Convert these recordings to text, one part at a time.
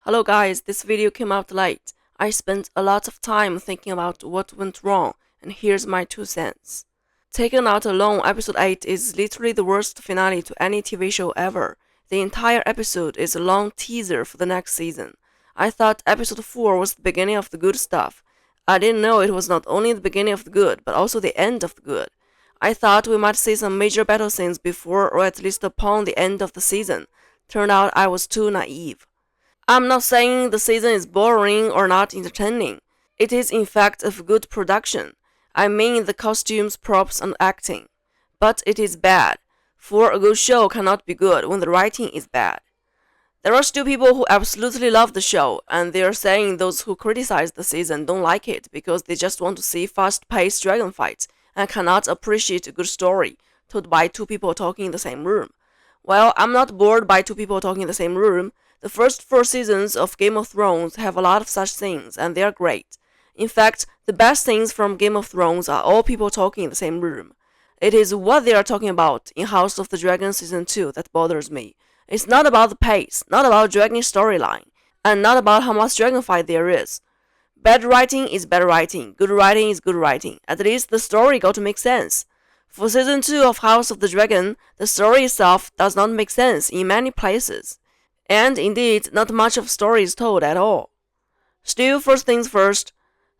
Hello guys, this video came out late. I spent a lot of time thinking about what went wrong, and here's my 2 cents. Taken Out Alone episode 8 is literally the worst finale to any TV show ever. The entire episode is a long teaser for the next season. I thought episode 4 was the beginning of the good stuff. I didn't know it was not only the beginning of the good, but also the end of the good. I thought we might see some major battle scenes before or at least upon the end of the season. Turned out I was too naive. I'm not saying the season is boring or not entertaining. It is in fact of good production. I mean the costumes, props, and acting. But it is bad. For a good show cannot be good when the writing is bad. There are still people who absolutely love the show, and they are saying those who criticize the season don't like it because they just want to see fast-paced dragon fights and cannot appreciate a good story told by two people talking in the same room. Well, I'm not bored by two people talking in the same room. The first 4 seasons of Game of Thrones have a lot of such things, and they are great. In fact, the best things from Game of Thrones are all people talking in the same room. It is what they are talking about in House of the Dragon Season 2 that bothers me. It's not about the pace, not about dragon storyline, and not about how much dragon fight there is. Bad writing is bad writing, good writing is good writing. At least the story got to make sense. For Season 2 of House of the Dragon, the story itself does not make sense in many places. And indeed, not much of story is told at all. Still, first things first,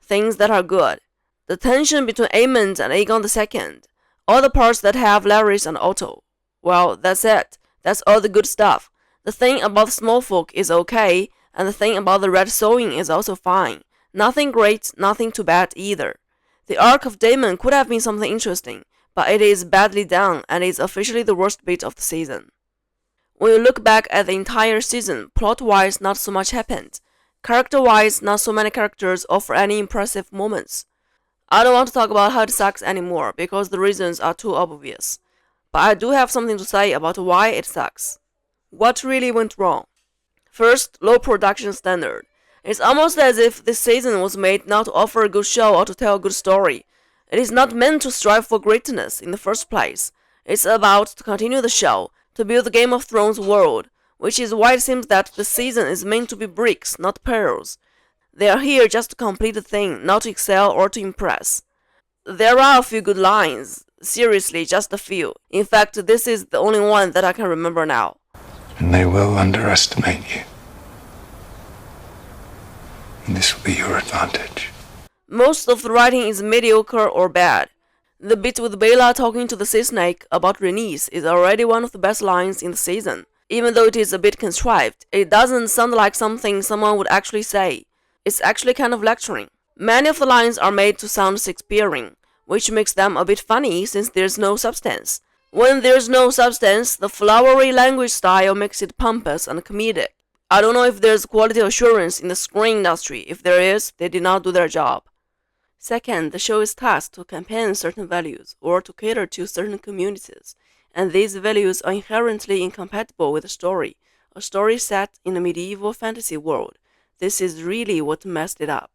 things that are good. The tension between Aemond and Aegon II. All the parts that have Larys and Otto. Well, that's it. That's all the good stuff. The thing about the small folk is okay, and the thing about the red sewing is also fine. Nothing great, nothing too bad either. The arc of Daemon could have been something interesting, but it is badly done and is officially the worst bit of the season. When you look back at the entire season, plot-wise not so much happened. Character-wise, not so many characters offer any impressive moments. I don't want to talk about how it sucks anymore because the reasons are too obvious. But I do have something to say about why it sucks. What really went wrong? First, low production standard. It's almost as if this season was made not to offer a good show or to tell a good story. It is not meant to strive for greatness in the first place. It's about to continue the show, to build the Game of Thrones world, which is why it seems that the season is meant to be bricks, not pearls. They are here just to complete the thing, not to excel or to impress. There are a few good lines, seriously, just a few. In fact, this is the only one that I can remember now. And they will underestimate you. And this will be your advantage. Most of the writing is mediocre or bad. The bit with Bella talking to the sea snake about Rhaenys is already one of the best lines in the season. Even though it is a bit contrived, it doesn't sound like something someone would actually say. It's actually kind of lecturing. Many of the lines are made to sound Shakespearean, which makes them a bit funny since there's no substance. When there's no substance, the flowery language style makes it pompous and comedic. I don't know if there's quality assurance in the screen industry. If there is, they did not do their job. Second, the show is tasked to campaign certain values or to cater to certain communities, and these values are inherently incompatible with the story, a story set in a medieval fantasy world. This is really what messed it up.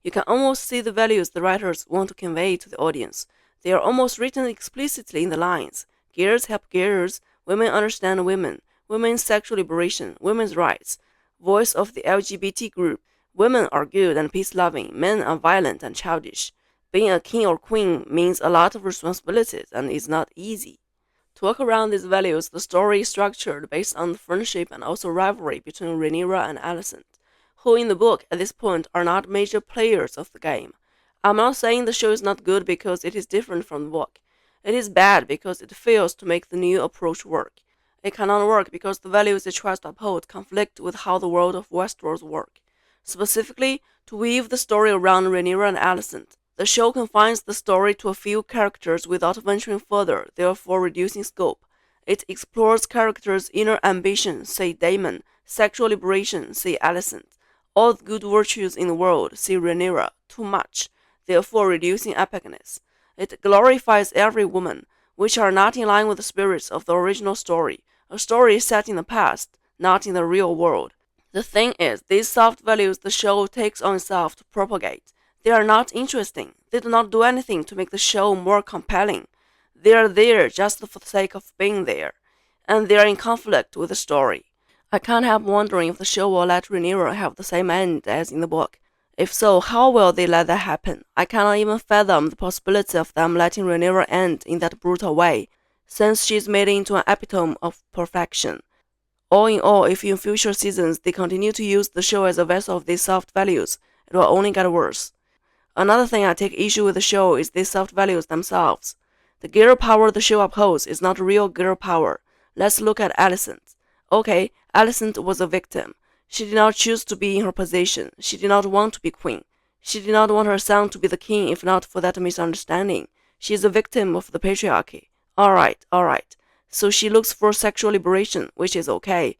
You can almost see the values the writers want to convey to the audience. They are almost written explicitly in the lines. Gears help gears, women understand women, women's sexual liberation, women's rights, voice of the LGBT group. Women are good and peace-loving, men are violent and childish. Being a king or queen means a lot of responsibilities and is not easy. To work around these values, the story is structured based on the friendship and also rivalry between Rhaenyra and Alicent, who in the book at this point are not major players of the game. I'm not saying the show is not good because it is different from the book. It is bad because it fails to make the new approach work. It cannot work because the values it tries to uphold conflict with how the world of Westeros work. Specifically, to weave the story around Rhaenyra and Alicent. The show confines the story to a few characters without venturing further, therefore reducing scope. It explores characters' inner ambition, say Daemon, sexual liberation, say Alicent, all the good virtues in the world, say Rhaenyra, too much, therefore reducing epicness. It glorifies every woman, which are not in line with the spirits of the original story, a story set in the past, not in the real world. The thing is, these soft values the show takes on itself to propagate. They are not interesting. They do not do anything to make the show more compelling. They are there just for the sake of being there, and they are in conflict with the story. I can't help wondering if the show will let Rhaenyra have the same end as in the book. If so, how will they let that happen? I cannot even fathom the possibility of them letting Rhaenyra end in that brutal way, since she's made into an epitome of perfection. All in all, if in future seasons they continue to use the show as a vessel of these soft values, it will only get worse. Another thing I take issue with the show is these soft values themselves. The girl power the show upholds is not real girl power. Let's look at Alicent. Okay, Alicent was a victim. She did not choose to be in her position. She did not want to be queen. She did not want her son to be the king if not for that misunderstanding. She is a victim of the patriarchy. Alright. So she looks for sexual liberation, which is okay.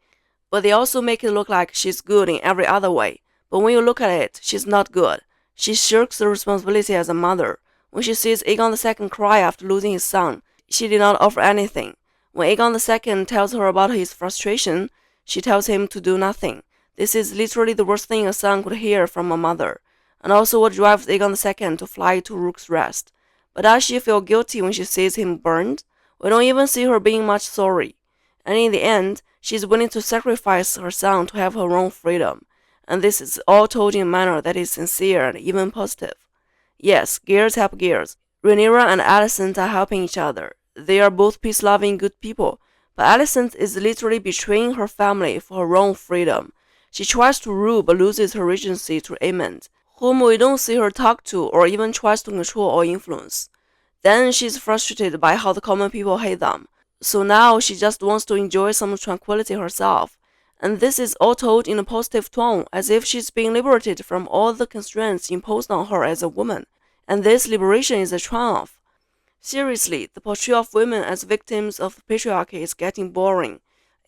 But they also make it look like she's good in every other way. But when you look at it, she's not good. She shirks the responsibility as a mother. When she sees Aegon II cry after losing his son, she did not offer anything. When Aegon II tells her about his frustration, she tells him to do nothing. This is literally the worst thing a son could hear from a mother, and also what drives Aegon II to fly to Rook's Rest. But does she feel guilty when she sees him burned? We don't even see her being much sorry. And in the end, she is willing to sacrifice her son to have her own freedom. And this is all told in a manner that is sincere and even positive. Yes, gears help gears. Rhaenyra and Alicent are helping each other. They are both peace-loving good people, but Alicent is literally betraying her family for her own freedom. She tries to rule but loses her regency to Aemond, whom we don't see her talk to or even tries to control or influence. Then she's frustrated by how the common people hate them. So now she just wants to enjoy some tranquility herself. And this is all told in a positive tone, as if she's being liberated from all the constraints imposed on her as a woman. And this liberation is a triumph. Seriously, the portrayal of women as victims of the patriarchy is getting boring.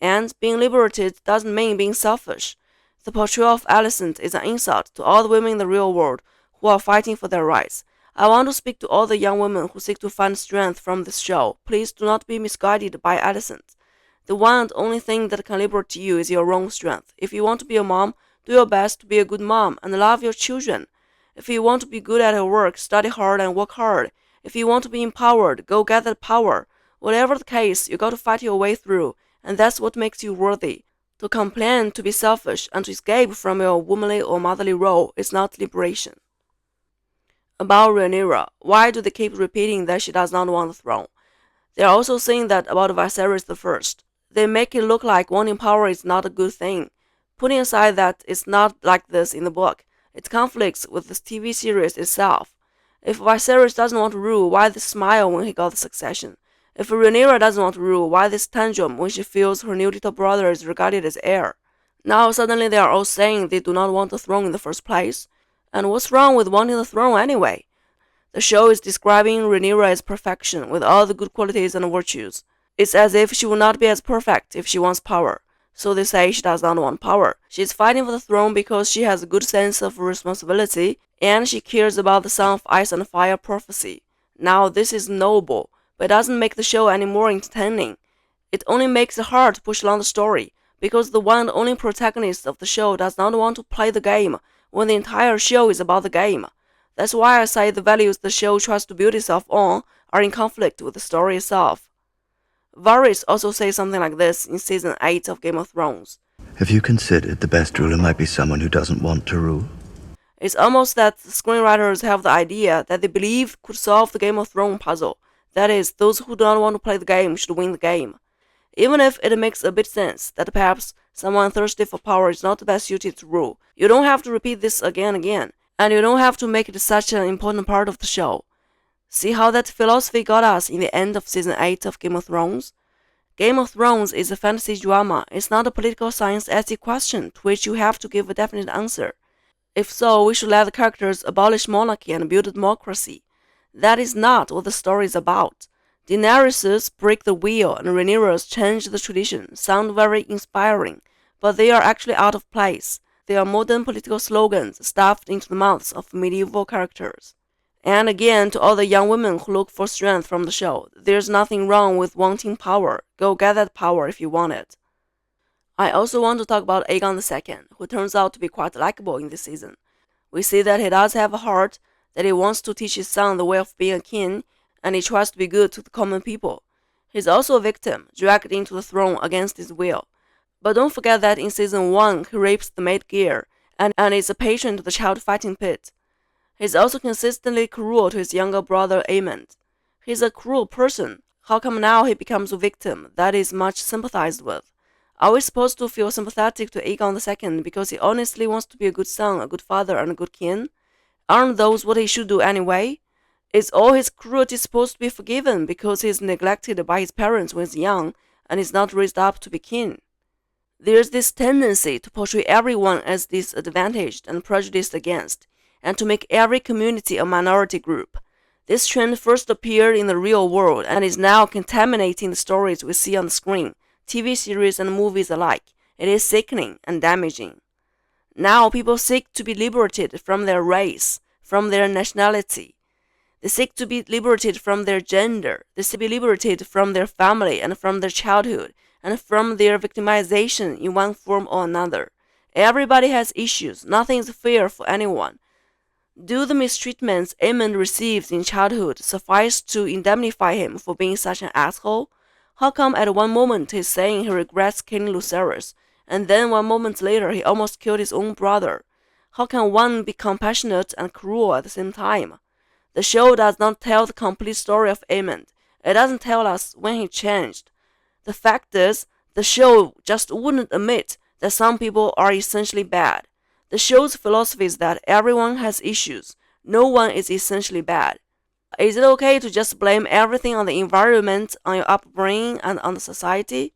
And being liberated doesn't mean being selfish. The portrayal of Alicent is an insult to all the women in the real world who are fighting for their rights. I want to speak to all the young women who seek to find strength from this show. Please do not be misguided by Alicent. The one and only thing that can liberate you is your own strength. If you want to be a mom, do your best to be a good mom and love your children. If you want to be good at your work, study hard and work hard. If you want to be empowered, go get that power. Whatever the case, you got to fight your way through, and that's what makes you worthy. To complain, to be selfish, and to escape from your womanly or motherly role is not liberation. About Rhaenyra, why do they keep repeating that she does not want the throne? They are also saying that about Viserys I. They make it look like wanting power is not a good thing. Putting aside that it's not like this in the book, it conflicts with the TV series itself. If Viserys doesn't want to rule, why this smile when he got the succession? If Rhaenyra doesn't want to rule, why this tantrum when she feels her new little brother is regarded as heir? Now suddenly they are all saying they do not want the throne in the first place. And what's wrong with wanting the throne anyway? The show is describing Rhaenyra as perfection with all the good qualities and virtues. It's as if she would not be as perfect if she wants power. So they say she does not want power. She is fighting for the throne because she has a good sense of responsibility and she cares about the Son of Ice and Fire prophecy. Now this is noble, but it doesn't make the show any more entertaining. It only makes it hard to push along the story because the one and only protagonist of the show does not want to play the game when the entire show is about the game. That's why I say the values the show tries to build itself on are in conflict with the story itself. Varys also says something like this in season 8 of Game of Thrones. Have you considered the best ruler might be someone who doesn't want to rule? It's almost that the screenwriters have the idea that they believe could solve the Game of Thrones puzzle. That is, those who do not want to play the game should win the game. Even if it makes a bit sense that perhaps someone thirsty for power is not the best suited to rule, you don't have to repeat this again and again, and you don't have to make it such an important part of the show. See how that philosophy got us in the end of season 8 of Game of Thrones? Game of Thrones is a fantasy drama. It's not a political science essay question to which you have to give a definite answer. If so, we should let the characters abolish monarchy and build a democracy. That is not what the story is about. Daenerys' break the wheel and Rhaenyra's change the tradition sound very inspiring, but they are actually out of place. They are modern political slogans stuffed into the mouths of medieval characters. And again, to all the young women who look for strength from the show, there's nothing wrong with wanting power. Go get that power if you want it. I also want to talk about Aegon II, who turns out to be quite likable in this season. We see that he does have a heart, that he wants to teach his son the way of being a king, and he tries to be good to the common people. He's also a victim, dragged into the throne against his will. But don't forget that in season 1, he rapes the maid gear and is a patron to the child fighting pit. He's also consistently cruel to his younger brother Amond. He's a cruel person. How come now he becomes a victim that is much sympathized with? Are we supposed to feel sympathetic to Aegon II because he honestly wants to be a good son, a good father, and a good king? Aren't those what he should do anyway? Is all his cruelty supposed to be forgiven because he is neglected by his parents when he's young and is not raised up to be king? There's this tendency to portray everyone as disadvantaged and prejudiced against, and to make every community a minority group. This trend first appeared in the real world and is now contaminating the stories we see on the screen, TV series and movies alike. It is sickening and damaging. Now people seek to be liberated from their race, from their nationality. They seek to be liberated from their gender. They seek to be liberated from their family and from their childhood and from their victimization in one form or another. Everybody has issues. Nothing is fair for anyone. Do the mistreatments Aemond receives in childhood suffice to indemnify him for being such an asshole? How come at one moment he's saying he regrets killing Lucerys, and then 1 moment later he almost killed his own brother? How can one be compassionate and cruel at the same time? The show does not tell the complete story of Aemond. It doesn't tell us when he changed. The fact is, the show just wouldn't admit that some people are essentially bad. The show's philosophy is that everyone has issues. No one is essentially bad. Is it okay to just blame everything on the environment, on your upbringing, and on the society?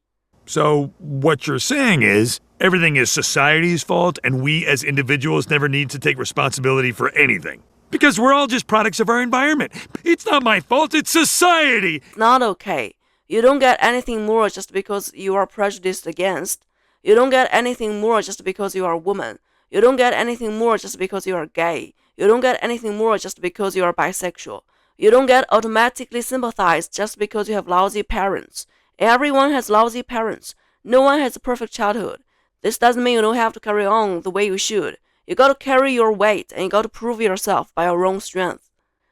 So, what you're saying is, everything is society's fault and we as individuals never need to take responsibility for anything. Because we're all just products of our environment. It's not my fault, it's society! Not okay. You don't get anything more just because you are prejudiced against. You don't get anything more just because you are a woman. You don't get anything more just because you are gay. You don't get anything more just because you are bisexual. You don't get automatically sympathized just because you have lousy parents. Everyone has lousy parents. No one has a perfect childhood. This doesn't mean you don't have to carry on the way you should. You gotta carry your weight and you gotta prove yourself by your own strength.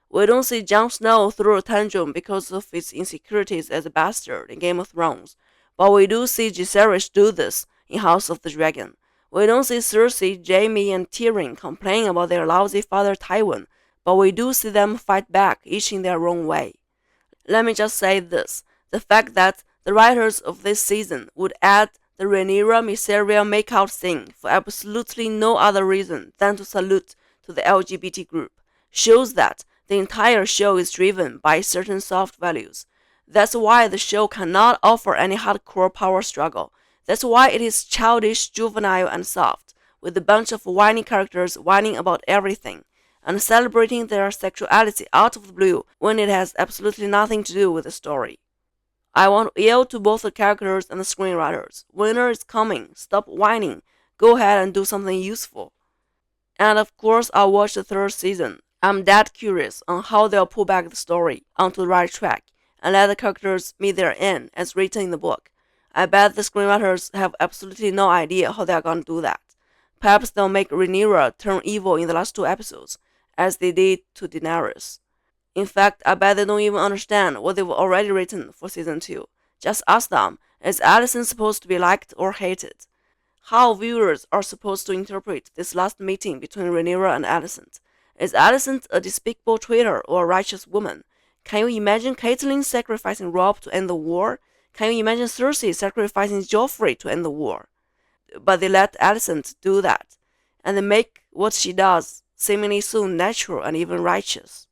We don't see Jon Snow throw a tantrum because of his insecurities as a bastard in Game of Thrones, but we do see Jaehaerys do this in House of the Dragon. We don't see Cersei, Jaime, and Tyrion complain about their lousy father Tywin, but we do see them fight back, each in their own way. Let me just say this. The fact that the writers of this season would add the Rhaenyra Mysaria makeout scene for absolutely no other reason than to salute to the LGBT group shows that the entire show is driven by certain soft values. That's why the show cannot offer any hardcore power struggle. That's why it is childish, juvenile, and soft, with a bunch of whiny characters whining about everything, and celebrating their sexuality out of the blue when it has absolutely nothing to do with the story. I want to yell to both the characters and the screenwriters, winter is coming, stop whining, go ahead and do something useful. And of course I'll watch the 3rd season. I'm that curious on how they'll pull back the story onto the right track and let the characters meet their end as written in the book. I bet the screenwriters have absolutely no idea how they're gonna do that. Perhaps they'll make Rhaenyra turn evil in the last 2 episodes, as they did to Daenerys. In fact, I bet they don't even understand what they've already written for season 2. Just ask them, is Alicent supposed to be liked or hated? How viewers are supposed to interpret this last meeting between Rhaenyra and Alicent? Is Alicent a despicable traitor or a righteous woman? Can you imagine Catelyn sacrificing Robb to end the war? Can you imagine Cersei sacrificing Joffrey to end the war? But they let Alicent do that, and they make what she does seemingly so natural and even righteous.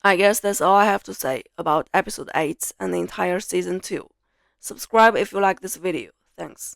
I guess that's all I have to say about episode 8 and the entire season 2. Subscribe if you like this video. Thanks.